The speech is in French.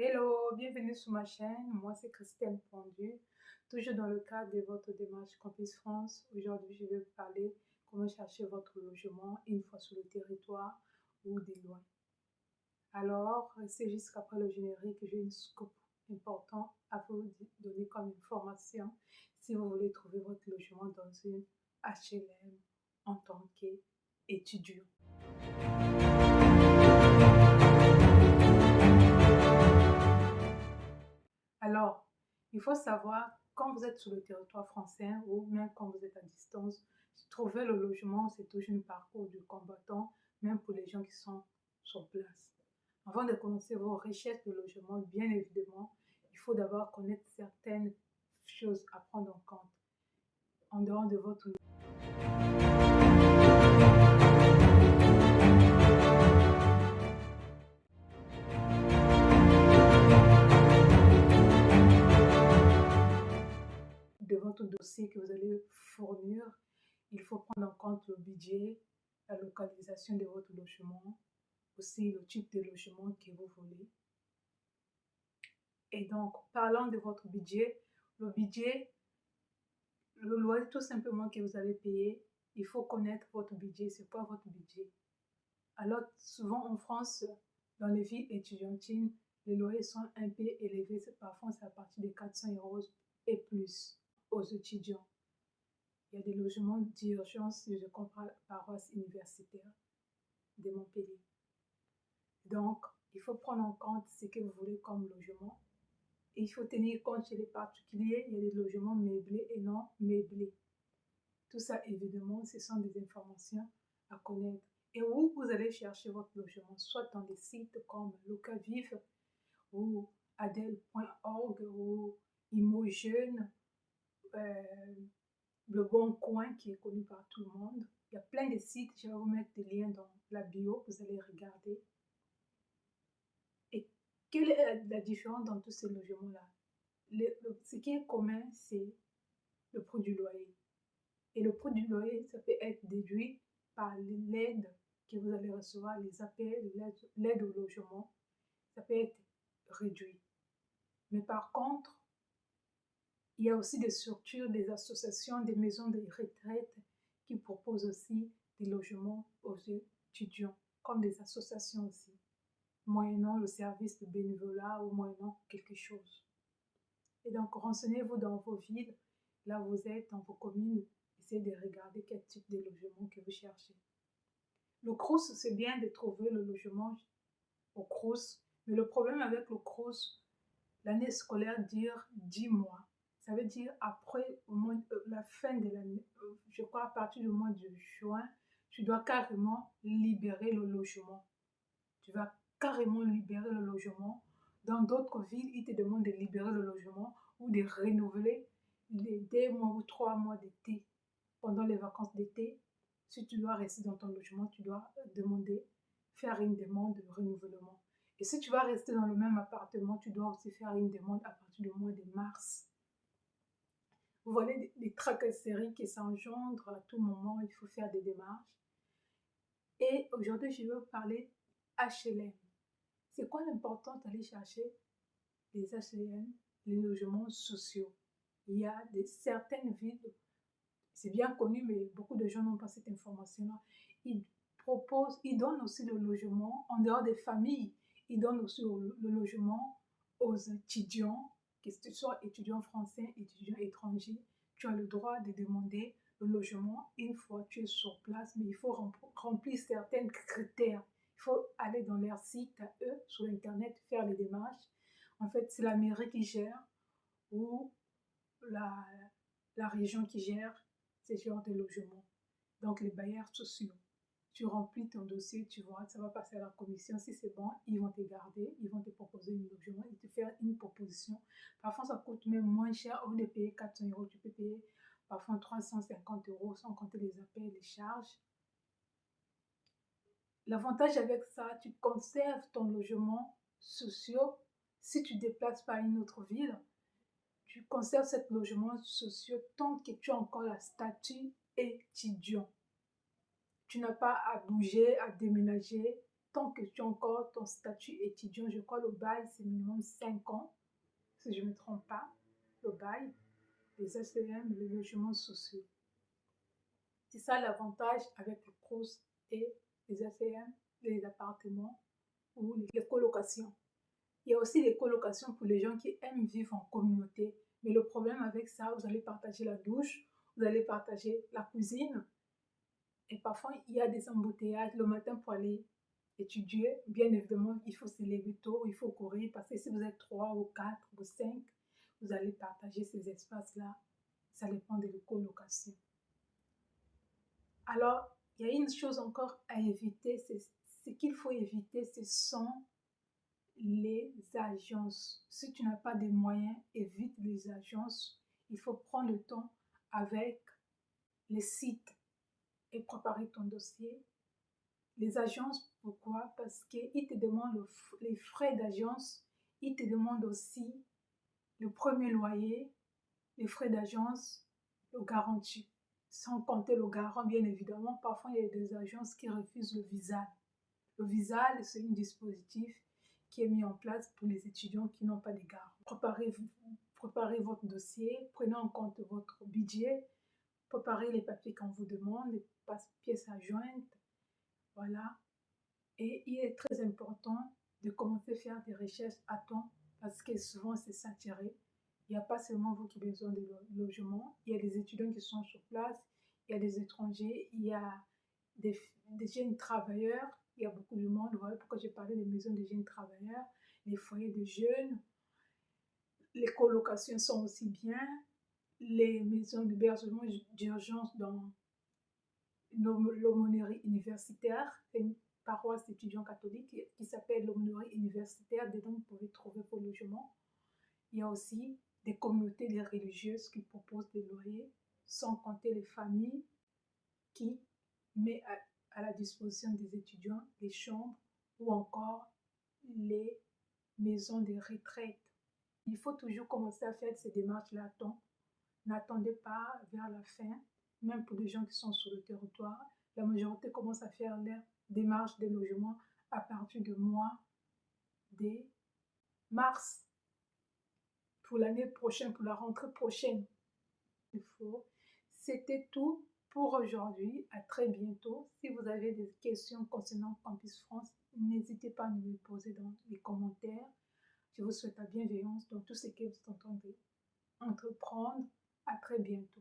Hello, bienvenue sur ma chaîne. Moi, c'est Christelle Pendu, toujours dans le cadre de votre démarche Campus France. Aujourd'hui, je vais vous parler comment chercher votre logement une fois sur le territoire ou de loin. Alors, c'est jusqu'après le générique que j'ai une scoop important à vous donner comme information si vous voulez trouver votre logement dans une HLM en tant qu'étudiant. Alors, il faut savoir, quand vous êtes sur le territoire français ou même quand vous êtes à distance, trouver le logement, c'est toujours un parcours du combattant, même pour les gens qui sont sur place. Avant de commencer vos recherches de logement, bien évidemment, il faut d'abord connaître certaines choses à prendre en compte en dehors de votre dossier que vous allez fournir. Il faut prendre en compte le budget, la localisation de votre logement, aussi le type de logement que vous voulez. Et donc, parlant de votre budget, le budget, le loyer tout simplement que vous allez payer, il faut connaître votre budget. C'est quoi votre budget? Alors, souvent en France, dans les villes étudiantines, les loyers sont un peu élevés. Parfois, c'est à partir de 400 euros et plus aux étudiants. Il y a des logements d'urgence, si je comprends, la paroisse universitaire de Montpellier. Donc, il faut prendre en compte ce que vous voulez comme logement. Et il faut tenir compte chez les particuliers, il y a des logements meublés et non meublés. Tout ça, évidemment, ce sont des informations à connaître. Et où vous allez chercher votre logement, soit dans des sites comme Locavive ou Adel.org ou Imojeune, Le Bon Coin qui est connu par tout le monde. Il y a plein de sites, je vais vous mettre des liens dans la bio, vous allez regarder. Et quelle est la différence dans tous ces logements-là? Ce qui est commun, c'est le prix du loyer. Et le prix du loyer, ça peut être déduit par l'aide que vous allez recevoir, les APL, l'aide au logement, ça peut être réduit. Mais par contre, il y a aussi des structures, des associations, des maisons de retraite qui proposent aussi des logements aux étudiants, comme des associations aussi, moyennant le service de bénévolat ou moyennant quelque chose. Et donc, renseignez-vous dans vos villes, là où vous êtes, dans vos communes, essayez de regarder quel type de logement que vous cherchez. Le CROUS, c'est bien de trouver le logement au CROUS, mais le problème avec le CROUS, l'année scolaire dure 10 mois. Ça veut dire après la fin de l'année, je crois à partir du mois de juin, tu dois carrément libérer le logement. Tu vas carrément libérer le logement. Dans d'autres villes, ils te demandent de libérer le logement ou de renouveler les 2 mois ou 3 mois d'été. Pendant les vacances d'été, si tu dois rester dans ton logement, tu dois faire une demande de renouvellement. Et si tu vas rester dans le même appartement, tu dois aussi faire une demande à partir du mois de mars. Vous voyez les tracasseries qui s'engendrent à tout moment, il faut faire des démarches. Et aujourd'hui, je vais vous parler HLM. C'est quoi l'importance d'aller chercher les HLM, les logements sociaux? Il y a certaines villes, c'est bien connu, mais beaucoup de gens n'ont pas cette information-là. Ils donnent aussi le logement en dehors des familles. Ils donnent aussi le logement aux étudiants, que ce soit étudiants français, étudiants étrangers. Tu as le droit de demander le logement une fois tu es sur place, mais il faut remplir certains critères. Il faut aller dans leur site à eux, sur Internet, faire les démarches. En fait, c'est la mairie qui gère ou la région qui gère ces genres de logements. Donc, les bailleurs sociaux. Tu remplis ton dossier, tu vois, ça va passer à la commission. Si c'est bon, ils vont te garder, ils vont te proposer un logement, ils te font une proposition. Parfois, ça coûte même moins cher. Au lieu de payer 400 euros, tu peux payer parfois 350 euros sans compter les appels, les charges. L'avantage avec ça, tu conserves ton logement social. Si tu te déplaces par une autre ville, tu conserves ce logement social tant que tu as encore la statut étudiant. Tu n'as pas à bouger, à déménager. tant que tu as encore ton statut étudiant, je crois le bail, c'est minimum 5 ans, si je ne me trompe pas, le bail, les ACM, les logements sociaux. C'est ça l'avantage avec les CROUS et les ACM, les appartements ou les colocations. Il y a aussi les colocations pour les gens qui aiment vivre en communauté. Mais le problème avec ça, vous allez partager la douche, vous allez partager la cuisine. Et parfois, il y a des embouteillages le matin pour aller étudier. Bien évidemment, il faut se lever tôt, il faut courir parce que si vous êtes 3 ou 4 ou 5, vous allez partager ces espaces-là. Ça dépend de la colocation. Alors, il y a une chose encore à éviter, ce qu'il faut éviter, ce sont les agences. Si tu n'as pas de moyens, évite les agences. Il faut prendre le temps avec les sites et préparer ton dossier. Les agences, pourquoi? Parce qu'ils te demandent les frais d'agence, ils te demandent aussi le premier loyer, les frais d'agence, le garantie. Sans compter le garant, bien évidemment, parfois il y a des agences qui refusent le visa. Le visa, c'est un dispositif qui est mis en place pour les étudiants qui n'ont pas de garant. Préparez votre dossier, prenez en compte votre budget, préparez les papiers qu'on vous demande, les pièces à joindre, voilà. Et il est très important de commencer à faire des recherches à temps parce que souvent c'est saturé. Il n'y a pas seulement vous qui avez besoin de logement, il y a des étudiants qui sont sur place, il y a des étrangers, il y a des jeunes travailleurs, il y a beaucoup de monde. Voilà pourquoi j'ai parlé des maisons de jeunes travailleurs, les foyers de jeunes, les colocations sont aussi bien, les maisons d'hébergement d'urgence dans l'aumônerie universitaire, c'est une paroisse d'étudiants catholiques qui s'appelle l'aumônerie universitaire. Dedans, vous pouvez trouver vos logements. Il y a aussi des communautés religieuses qui proposent des loyers, sans compter les familles qui mettent à la disposition des étudiants les chambres ou encore les maisons de retraite. Il faut toujours commencer à faire ces démarches-là à temps. N'attendez pas vers la fin, même pour les gens qui sont sur le territoire. La majorité commence à faire leur démarche de logement à partir du mois de mars pour l'année prochaine, pour la rentrée prochaine. C'était tout pour aujourd'hui. À très bientôt. Si vous avez des questions concernant Campus France, n'hésitez pas à nous les poser dans les commentaires. Je vous souhaite la bienveillance dans tout ce que vous entendez entreprendre. À très bientôt.